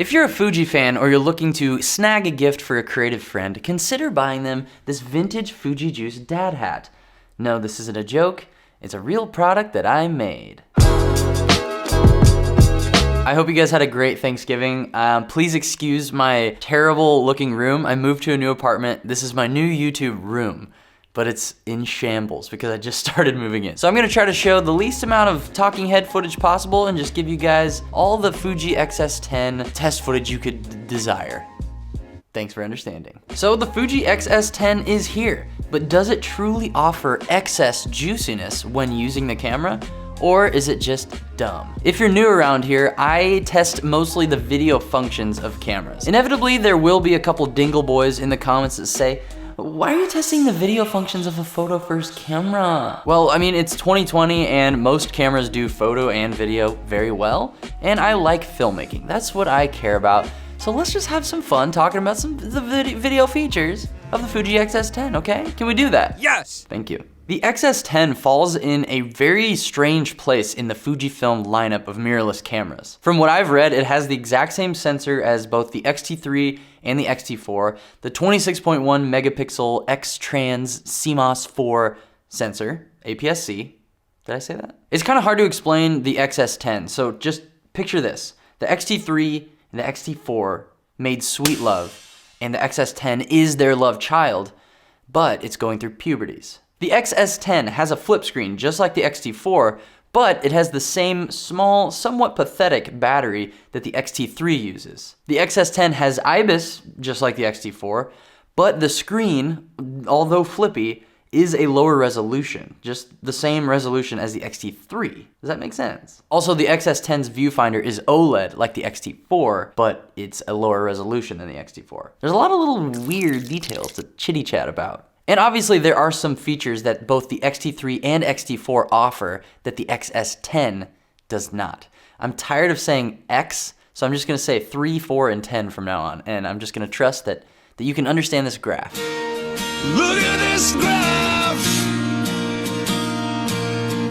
If you're a Fuji fan or you're looking to snag a gift for a creative friend, consider buying them this vintage Fuji Juice dad hat. No, this isn't a joke. It's a real product that I made. I hope you guys had a great Thanksgiving. Please excuse my terrible looking room. I moved to a new apartment. This is my new YouTube room, but it's in shambles because I just started moving in. So I'm gonna try to show the least amount of talking head footage possible and just give you guys all the Fuji X-S10 test footage you could desire. Thanks for understanding. So the Fuji X-S10 is here, but does it truly offer excess juiciness when using the camera? Or is it just dumb? If you're new around here, I test mostly the video functions of cameras. Inevitably, there will be a couple dingle boys in the comments that say, why are you testing the video functions of a photo first camera? Well, I mean, it's 2020 and most cameras do photo and video very well, and I like filmmaking. That's what I care about. So let's just have some fun talking about some of the video features of the Fuji X-S10, okay? Can we do that? Yes! Thank you. The X-S10 falls in a very strange place in the Fujifilm lineup of mirrorless cameras. From what I've read, it has the exact same sensor as both the XT3 and the XT4, the 26.1 megapixel X-Trans CMOS 4 sensor, APS-C. Did I say that? It's kind of hard to explain the X-S10, so just picture this. The XT3 and the XT4 made sweet love, and the X-S10 is their love child, but it's going through puberties. The X-S10 has a flip screen just like the XT4, but it has the same small, somewhat pathetic battery that the XT3 uses. The X-S10 has IBIS just like the XT4, but the screen, although flippy, is a lower resolution, just the same resolution as the XT3. Does that make sense? Also, the X-S10's viewfinder is OLED like the XT4, but it's a lower resolution than the XT4. There's a lot of little weird details to chitty chat about. And obviously there are some features that both the XT3 and XT4 offer that the X-S10 does not. I'm tired of saying X, so I'm just gonna say 3, 4, and 10 from now on, and I'm just gonna trust that you can understand this graph. Look at this graph!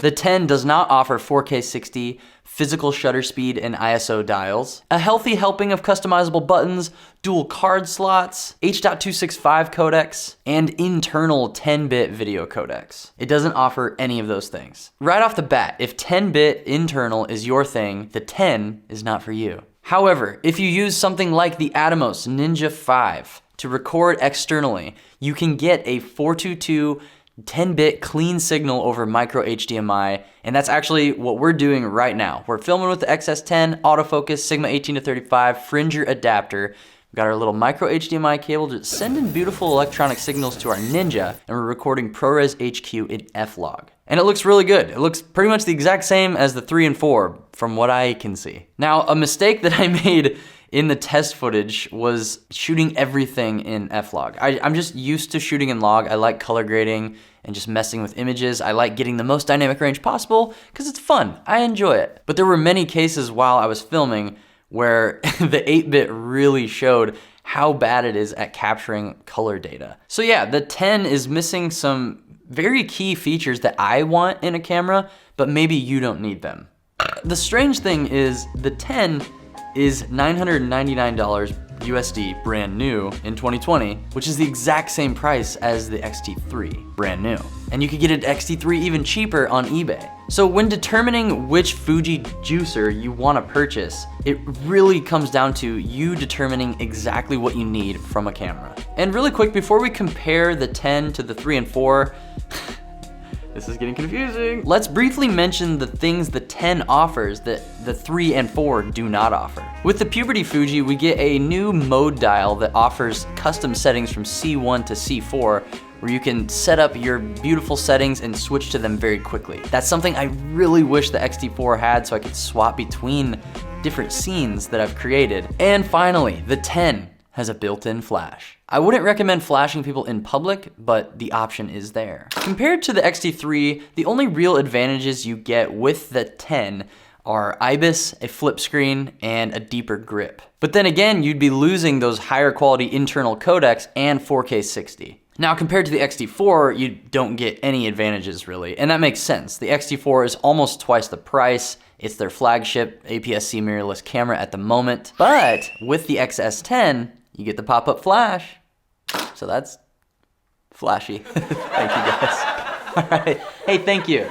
The 10 does not offer 4K 60, physical shutter speed, and ISO dials, a healthy helping of customizable buttons, dual card slots, H.265 codecs, and internal 10-bit video codecs. It doesn't offer any of those things. Right off the bat, if 10-bit internal is your thing, the 10 is not for you. However, if you use something like the Atomos Ninja 5 to record externally, you can get a 422 10-bit clean signal over micro HDMI, and that's actually what we're doing right now. We're filming with the X-S10, autofocus, Sigma 18-35, Fringer adapter. We've got our little micro HDMI cable to send in beautiful electronic signals to our Ninja, and we're recording ProRes HQ in F-Log. And it looks really good. It looks pretty much the exact same as the 3 and 4, from what I can see. Now, a mistake that I made in the test footage was shooting everything in F-Log. I'm just used to shooting in log. I like color grading and just messing with images. I like getting the most dynamic range possible because it's fun. I enjoy it. But there were many cases while I was filming where the 8-bit really showed how bad it is at capturing color data. So yeah, the 10 is missing some very key features that I want in a camera, but maybe you don't need them. The strange thing is the 10 is $999 USD brand new in 2020, which is the exact same price as the XT3 brand new. And you could get an XT3 even cheaper on eBay. So when determining which Fuji juicer you want to purchase, it really comes down to you determining exactly what you need from a camera. And really quick, before we compare the 10 to the 3 and 4, this is getting confusing. Let's briefly mention the things the 10 offers that the 3 and 4 do not offer. With the Puberty Fuji, we get a new mode dial that offers custom settings from C1 to C4, where you can set up your beautiful settings and switch to them very quickly. That's something I really wish the XT4 had, so I could swap between different scenes that I've created. And finally, the 10 has a built-in flash. I wouldn't recommend flashing people in public, but the option is there. Compared to the XT3, the only real advantages you get with the 10 are IBIS, a flip screen, and a deeper grip. But then again, you'd be losing those higher quality internal codecs and 4K 60. Now, compared to the XT4, you don't get any advantages really, and that makes sense. The XT4 is almost twice the price. It's their flagship APS-C mirrorless camera at the moment. But with the X-S10, you get the pop-up flash. So that's flashy. Thank you guys. All right. Hey, thank you.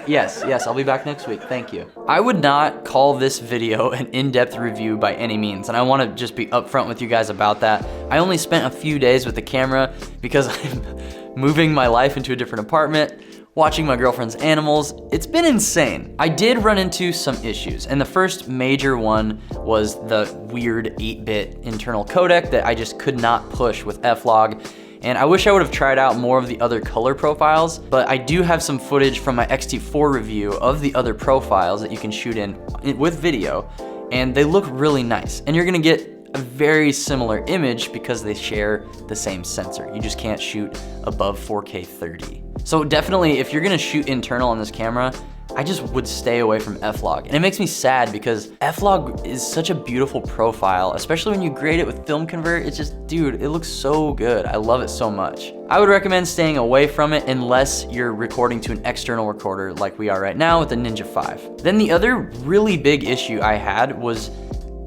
Yes, I'll be back next week. Thank you. I would not call this video an in-depth review by any means, and I want to just be upfront with you guys about that. I only spent a few days with the camera because I'm moving my life into a different apartment, watching my girlfriend's animals. It's been insane. I did run into some issues, and the first major one was the weird 8-bit internal codec that I just could not push with F-Log. And I wish I would have tried out more of the other color profiles, but I do have some footage from my XT4 review of the other profiles that you can shoot in with video, and they look really nice. And you're gonna get a very similar image because they share the same sensor. You just can't shoot above 4K 30. So definitely, if you're gonna shoot internal on this camera, I just would stay away from F-Log. And it makes me sad because F-Log is such a beautiful profile, especially when you grade it with Film Convert. It's just, dude, it looks so good. I love it so much. I would recommend staying away from it unless you're recording to an external recorder like we are right now with the Ninja 5. Then the other really big issue I had was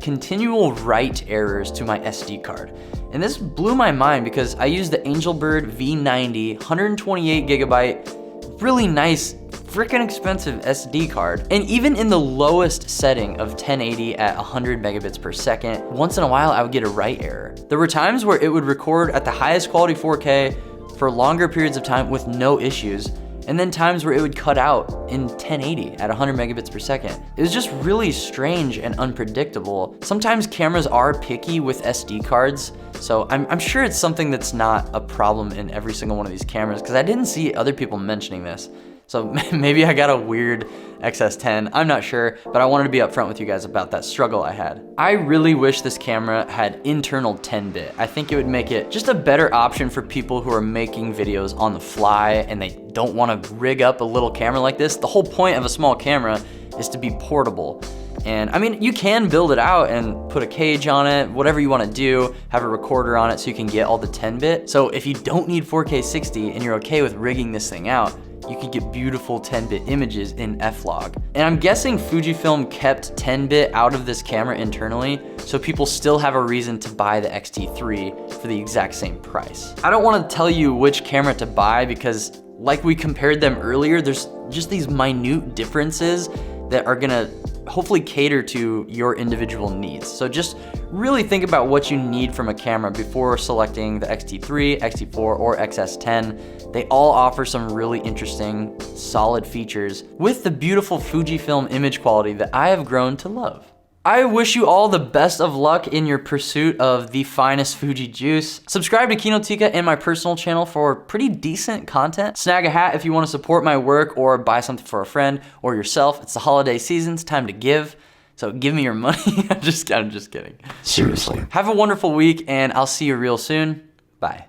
continual write errors to my SD card. And this blew my mind because I used the Angelbird V90 128 gigabyte, really nice, freaking expensive SD card. And even in the lowest setting of 1080 at 100 megabits per second, once in a while I would get a write error. There were times where it would record at the highest quality 4K for longer periods of time with no issues, and then times where it would cut out in 1080 at 100 megabits per second. It was just really strange and unpredictable. Sometimes cameras are picky with SD cards, so I'm sure it's something that's not a problem in every single one of these cameras, because I didn't see other people mentioning this. So maybe I got a weird X-S10, I'm not sure, but I wanted to be upfront with you guys about that struggle I had. I really wish this camera had internal 10-bit. I think it would make it just a better option for people who are making videos on the fly and they don't want to rig up a little camera like this. The whole point of a small camera is to be portable. And I mean, you can build it out and put a cage on it, whatever you want to do, have a recorder on it so you can get all the 10-bit. So if you don't need 4K 60 and you're okay with rigging this thing out, you could get beautiful 10-bit images in F-Log. And I'm guessing Fujifilm kept 10-bit out of this camera internally, so people still have a reason to buy the XT3 for the exact same price. I don't want to tell you which camera to buy because, like we compared them earlier, there's just these minute differences that are gonna hopefully cater to your individual needs. So just really think about what you need from a camera before selecting the XT3, XT4, or XS10. They all offer some really interesting, solid features with the beautiful Fujifilm image quality that I have grown to love. I wish you all the best of luck in your pursuit of the finest Fuji juice. Subscribe to Kinotika and my personal channel for pretty decent content. Snag a hat if you want to support my work or buy something for a friend or yourself. It's the holiday season, it's time to give. So give me your money. I'm just kidding. Seriously. Have a wonderful week and I'll see you real soon. Bye.